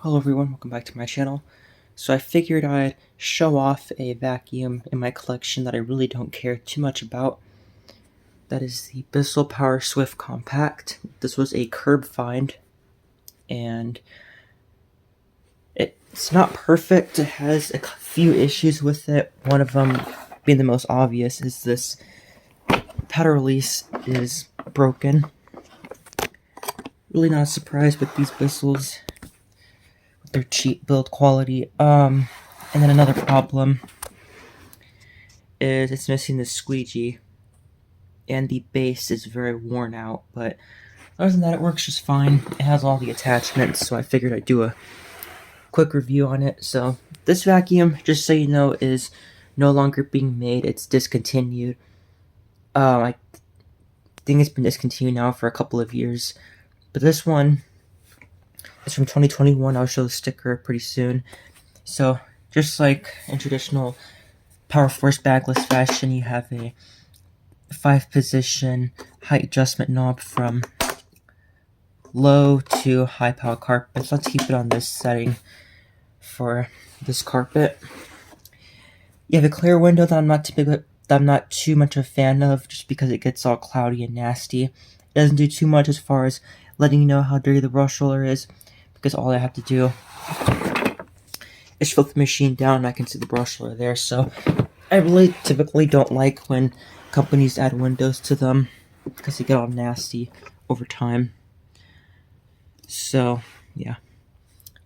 Hello everyone, welcome back to my channel. So I figured I'd show off a vacuum in my collection that I really don't care too much about. That is the Bissell Powerswift Compact. This was a curb find, and it's not perfect. It has a few issues with it. One of them being the most obvious is this pedal release is broken. Really not surprised with these Bissells. Their cheap build quality. And then another problem is it's missing the squeegee, and the base is very worn out, but other than that it works just fine. It has all the attachments, so I figured I'd do a quick review on it. So this vacuum, just so you know, is no longer being made. It's discontinued. I think it's been discontinued now for a couple of years, but this one it's from 2021. I'll show the sticker pretty soon. So, just like in traditional Powerforce bagless fashion, you have a 5-position height adjustment knob from low to high power carpets. Let's keep it on this setting for this carpet. You have a clear window that I'm not too much a fan of, just because it gets all cloudy and nasty. It doesn't do too much as far as letting you know how dirty the brush roller is, because all I have to do is flip the machine down and I can see the brush roller there. So I really typically don't like when companies add windows to them, because they get all nasty over time. So yeah,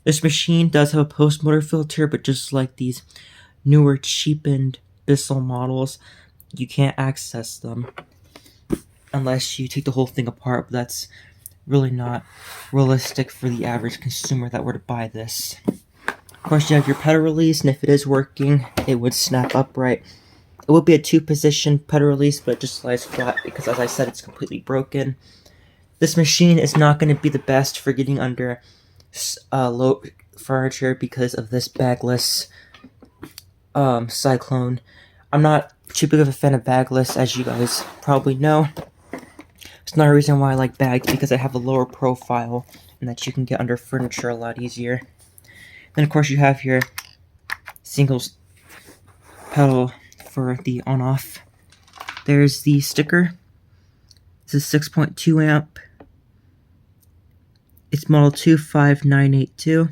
this machine does have a post motor filter, but just like these newer cheapened Bissell models, you can't access them unless you take the whole thing apart. But that's really not realistic for the average consumer that were to buy this. Of course, you have your pedal release, and if it is working, it would snap upright. It would be a 2-position pedal release, but it just lies flat because, as I said, it's completely broken. This machine is not going to be the best for getting under low furniture because of this bagless Cyclone. I'm not too big of a fan of bagless, as you guys probably know. It's another reason why I like bags, because I have a lower profile and that you can get under furniture a lot easier. Then of course you have your single pedal for the on-off. There's the sticker. This is 6.2 amp. It's model 25982.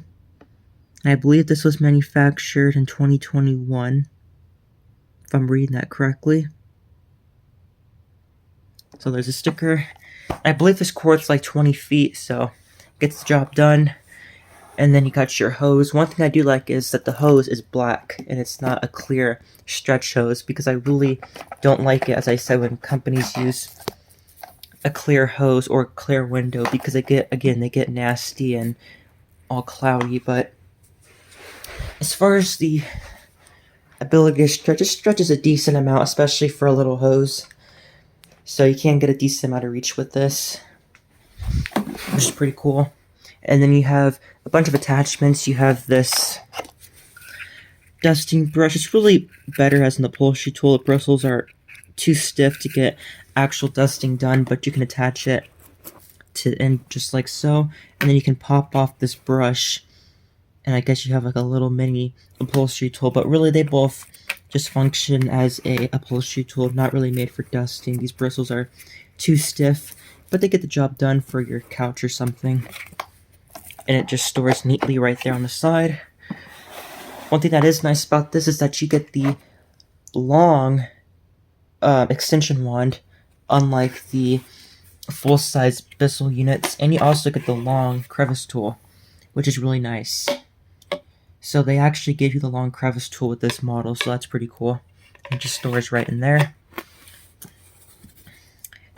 And I believe this was manufactured in 2021, if I'm reading that correctly. So there's a sticker. I believe this cord's like 20 feet, so it gets the job done. And then you got your hose. One thing I do like is that the hose is black and it's not a clear stretch hose, because I really don't like it, as I said, when companies use a clear hose or a clear window, because they get nasty and all cloudy. But as far as the ability to stretch, it stretches a decent amount, especially for a little hose. So you can get a decent amount of reach with this, which is pretty cool. And then you have a bunch of attachments. You have this dusting brush. It's really better as an upholstery tool. The bristles are too stiff to get actual dusting done, but you can attach it to end just like so. And then you can pop off this brush, and I guess you have like a little mini upholstery tool, but really they both just function as a upholstery tool, not really made for dusting. These bristles are too stiff, but they get the job done for your couch or something. And it just stores neatly right there on the side. One thing that is nice about this is that you get the long extension wand, unlike the full-size Bissell units, and you also get the long crevice tool, which is really nice. So they actually gave you the long crevice tool with this model, so that's pretty cool. It just stores right in there.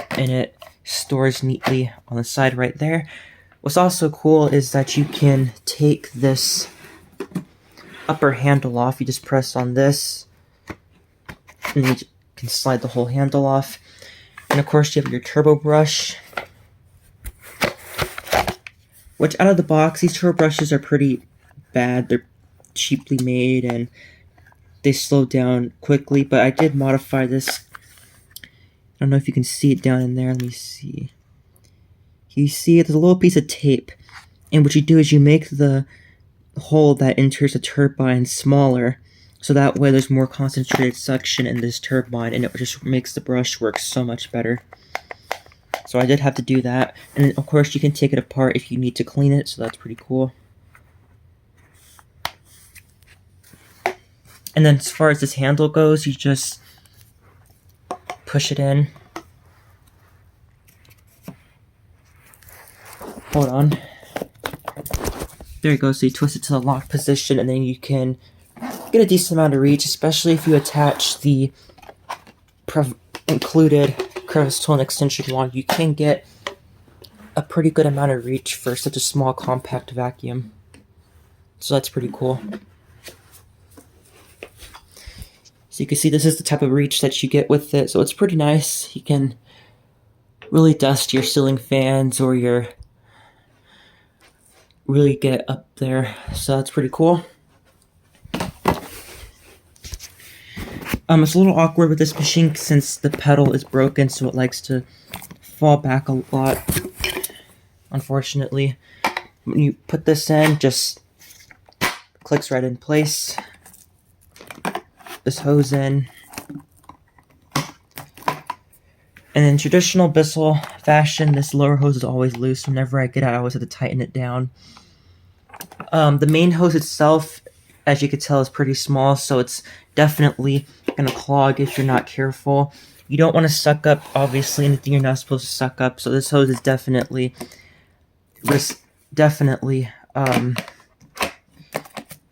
And it stores neatly on the side right there. What's also cool is that you can take this upper handle off. You just press on this, and you can slide the whole handle off. And of course you have your turbo brush, which out of the box, these turbo brushes are pretty bad. They're cheaply made and they slow down quickly, but I did modify this. I don't know if you can see it down in there. Let me see. You see there's a little piece of tape, and what you do is you make the hole that enters the turbine smaller, so that way there's more concentrated suction in this turbine, and it just makes the brush work so much better. So I did have to do that, and of course you can take it apart if you need to clean it, so that's pretty cool. And then as far as this handle goes, you just push it in. Hold on. There you go, so you twist it to the lock position, and then you can get a decent amount of reach, especially if you attach the included crevice tool and extension wand. You can get a pretty good amount of reach for such a small compact vacuum. So that's pretty cool. So you can see this is the type of reach that you get with it, so it's pretty nice. You can really dust your ceiling fans or your really get up there, so that's pretty cool. It's a little awkward with this machine since the pedal is broken, so it likes to fall back a lot, unfortunately. When you put this in, just clicks right in place. This hose in. And in traditional Bissell fashion, this lower hose is always loose. Whenever I get out, I always have to tighten it down. The main hose itself, as you can tell, is pretty small, so it's definitely going to clog if you're not careful. You don't want to suck up, obviously, anything you're not supposed to suck up, so this hose is definitely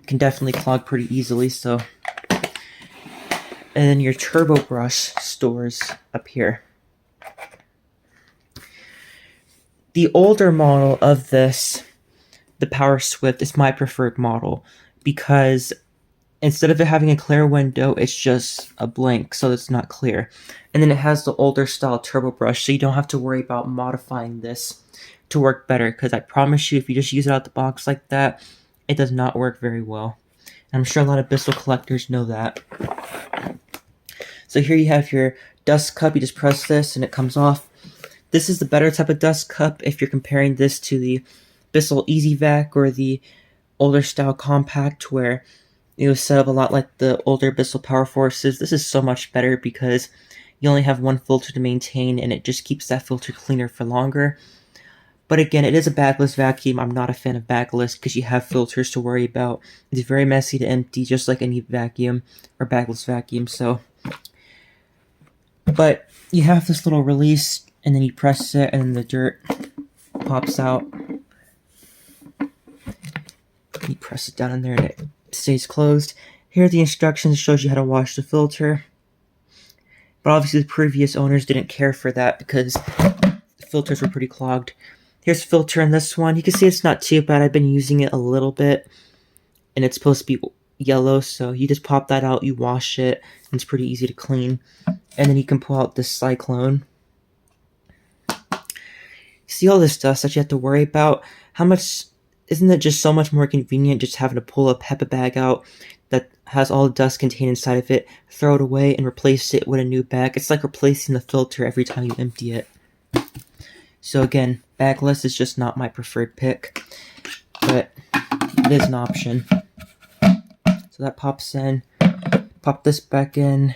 can definitely clog pretty easily, so. And then your turbo brush stores up here. The older model of this, the Powerswift, is my preferred model because instead of it having a clear window, it's just a blank, so it's not clear. And then it has the older style turbo brush, so you don't have to worry about modifying this to work better, because I promise you, if you just use it out the box like that, it does not work very well. And I'm sure a lot of Bissell collectors know that. So here you have your dust cup. You just press this and it comes off. This is the better type of dust cup if you're comparing this to the Bissell Easy Vac or the older style compact, where it was set up a lot like the older Bissell Power Forces. This is so much better because you only have one filter to maintain, and it just keeps that filter cleaner for longer. But again, it is a bagless vacuum. I'm not a fan of bagless because you have filters to worry about. It's very messy to empty, just like any vacuum or bagless vacuum. So, but you have this little release, and then you press it, and then the dirt pops out. You press it down in there, and it stays closed. Here are the instructions. It shows you how to wash the filter. But obviously, the previous owners didn't care for that because the filters were pretty clogged. Here's filter in this one. You can see it's not too bad. I've been using it a little bit, and it's supposed to be yellow, so you just pop that out, you wash it, and it's pretty easy to clean. And then you can pull out this cyclone. See all this dust that you have to worry about? Isn't it just so much more convenient just having to pull a HEPA bag out that has all the dust contained inside of it, throw it away, and replace it with a new bag? It's like replacing the filter every time you empty it. So again, bagless is just not my preferred pick, but it is an option. So that pops in. Pop this back in.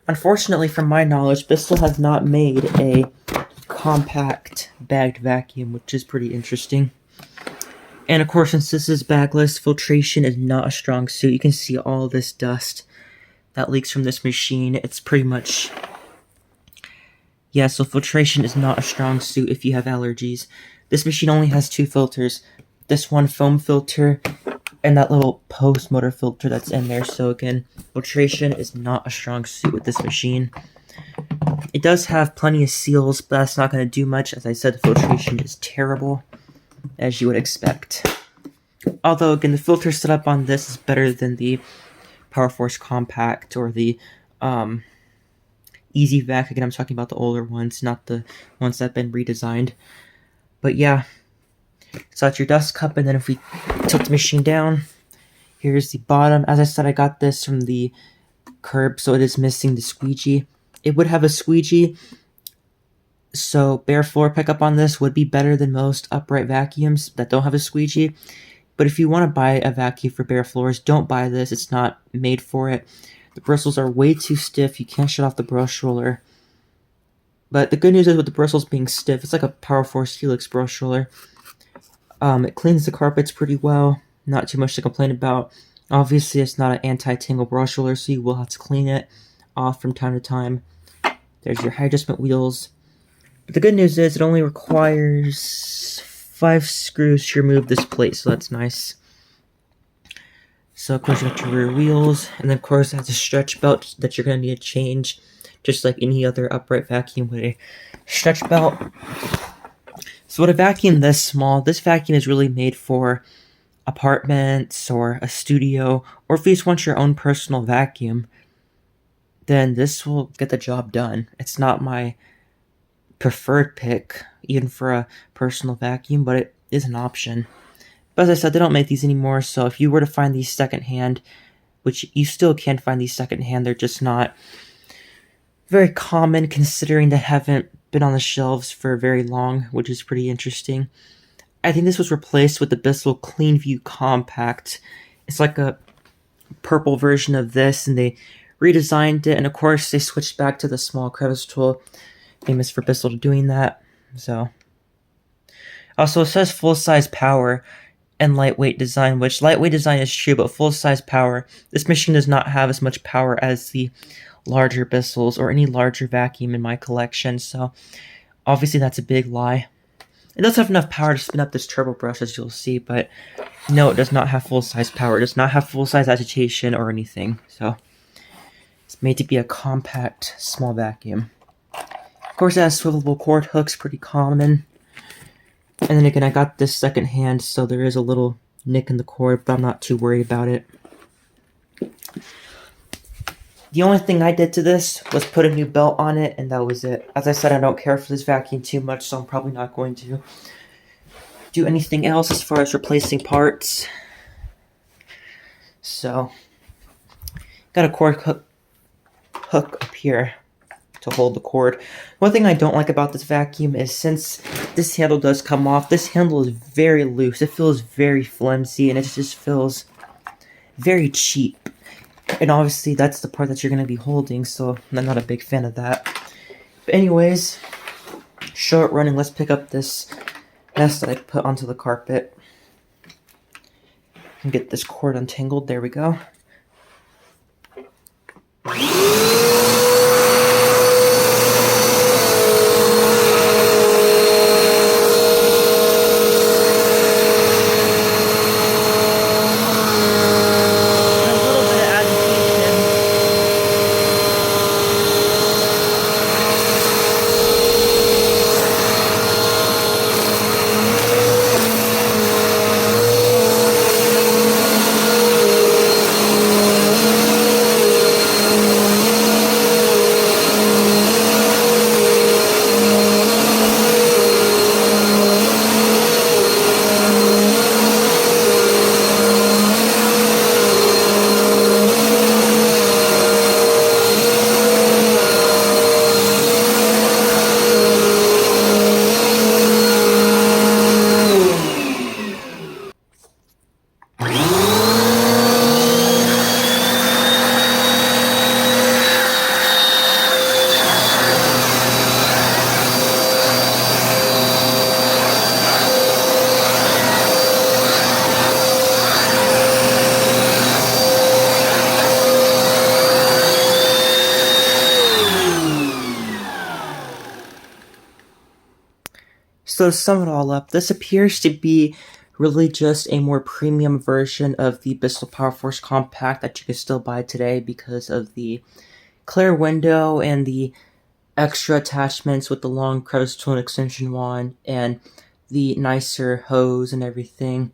Unfortunately, from my knowledge, Bissell has not made a compact bagged vacuum, which is pretty interesting. And of course, since this is bagless, filtration is not a strong suit. You can see all this dust that leaks from this machine. It's pretty much... Yeah, so filtration is not a strong suit if you have allergies. This machine only has two filters. This one foam filter and that little post motor filter that's in there. So again, filtration is not a strong suit with this machine. It does have plenty of seals, but that's not going to do much. As I said, the filtration is terrible, as you would expect. Although, again, the filter setup on this is better than the PowerForce Compact or the Easy Vac. Again, I'm talking about the older ones, not the ones that have been redesigned. But yeah, so that's your dust cup, and then if we tilt the machine down, here's the bottom. As I said, I got this from the curb, so it is missing the squeegee. It would have a squeegee, so bare floor pickup on this would be better than most upright vacuums that don't have a squeegee. But if you want to buy a vacuum for bare floors, don't buy this. It's not made for it. The bristles are way too stiff. You can't shut off the brush roller. But the good news is with the bristles being stiff, it's like a Powerforce Helix brush roller. It cleans the carpets pretty well. Not too much to complain about. Obviously, it's not an anti-tangle brush roller, so you will have to clean it off from time to time. There's your high adjustment wheels. But the good news is it only requires 5 screws to remove this plate, so that's nice. So of course you got your rear wheels, and then of course it has a stretch belt that you're going to need to change, just like any other upright vacuum with a stretch belt. So with a vacuum this small, this vacuum is really made for apartments or a studio, or if you just want your own personal vacuum, then this will get the job done. It's not my preferred pick, even for a personal vacuum, but it is an option. But as I said, they don't make these anymore, so if you were to find these secondhand, which you still can find these secondhand, they're just not very common considering they haven't been on the shelves for very long, which is pretty interesting. I think this was replaced with the Bissell Clean View Compact. It's like a purple version of this, and they redesigned it, and of course they switched back to the small crevice tool, famous for Bissell doing that. So also it says full-size power and lightweight design, which lightweight design is true, but full-size power, this machine does not have as much power as the larger Bissells or any larger vacuum in my collection, so obviously that's a big lie. It does have enough power to spin up this turbo brush, as you'll see, but no, it does not have full-size power. It does not have full-size agitation or anything, so it's made to be a compact, small vacuum. Of course, it has swivelable cord hooks, pretty common. And then again, I got this second hand, so there is a little nick in the cord, but I'm not too worried about it. The only thing I did to this was put a new belt on it, and that was it. As I said, I don't care for this vacuum too much, so I'm probably not going to do anything else as far as replacing parts. So, got a cord hook up here to hold the cord. One thing I don't like about this vacuum is since this handle does come off, this handle is very loose. It feels very flimsy, and it just feels very cheap. And obviously that's the part that you're going to be holding, so I'm not a big fan of that. But anyways, short running, let's pick up this mess that I put onto the carpet. And get this cord untangled, there we go. So to sum it all up, this appears to be really just a more premium version of the Bissell Powerforce Compact that you can still buy today because of the clear window and the extra attachments with the long crevice tool and extension wand and the nicer hose and everything.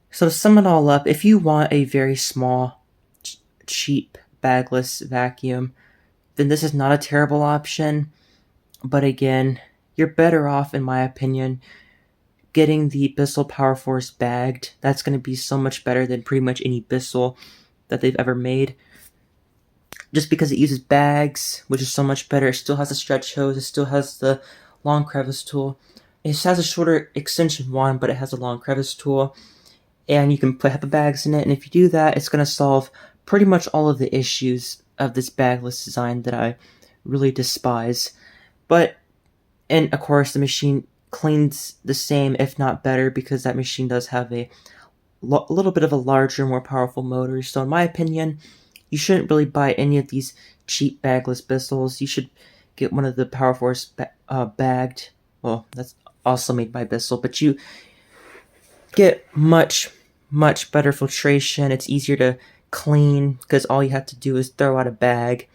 So to sum it all up, if you want a very small, cheap, bagless vacuum, then this is not a terrible option. But again, you're better off, in my opinion, getting the Bissell Powerforce bagged. That's going to be so much better than pretty much any Bissell that they've ever made. Just because it uses bags, which is so much better. It still has a stretch hose. It still has the long crevice tool. It has a shorter extension wand, but it has a long crevice tool. and you can put HEPA bags in it, and if you do that, it's going to solve pretty much all of the issues of this bagless design that I really despise. And of course, the machine cleans the same, if not better, because that machine does have a little bit of a larger, more powerful motor. So in my opinion, you shouldn't really buy any of these cheap bagless Bissells. You should get one of the Powerforce bagged. Well, that's also made by Bissell, but you get much better filtration. It's easier to clean because all you have to do is throw out a bag.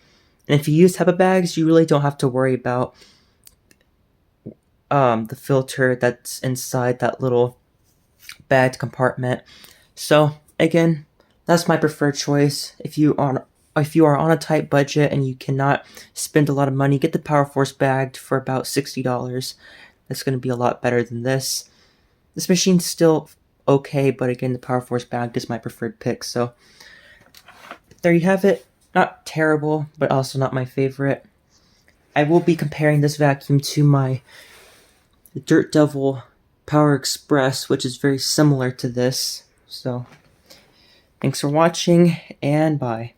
And if you use HEPA bags, you really don't have to worry about the filter that's inside that little bagged compartment. So again, that's my preferred choice. If you are on a tight budget and you cannot spend a lot of money, get the Powerforce bagged for about $60. That's going to be a lot better than this. This machine's still okay, but again, the Powerforce bagged is my preferred pick. So there you have it. Not terrible, but also not my favorite. I will be comparing this vacuum to my Dirt Devil Power Express, which is very similar to this. So thanks for watching, and bye.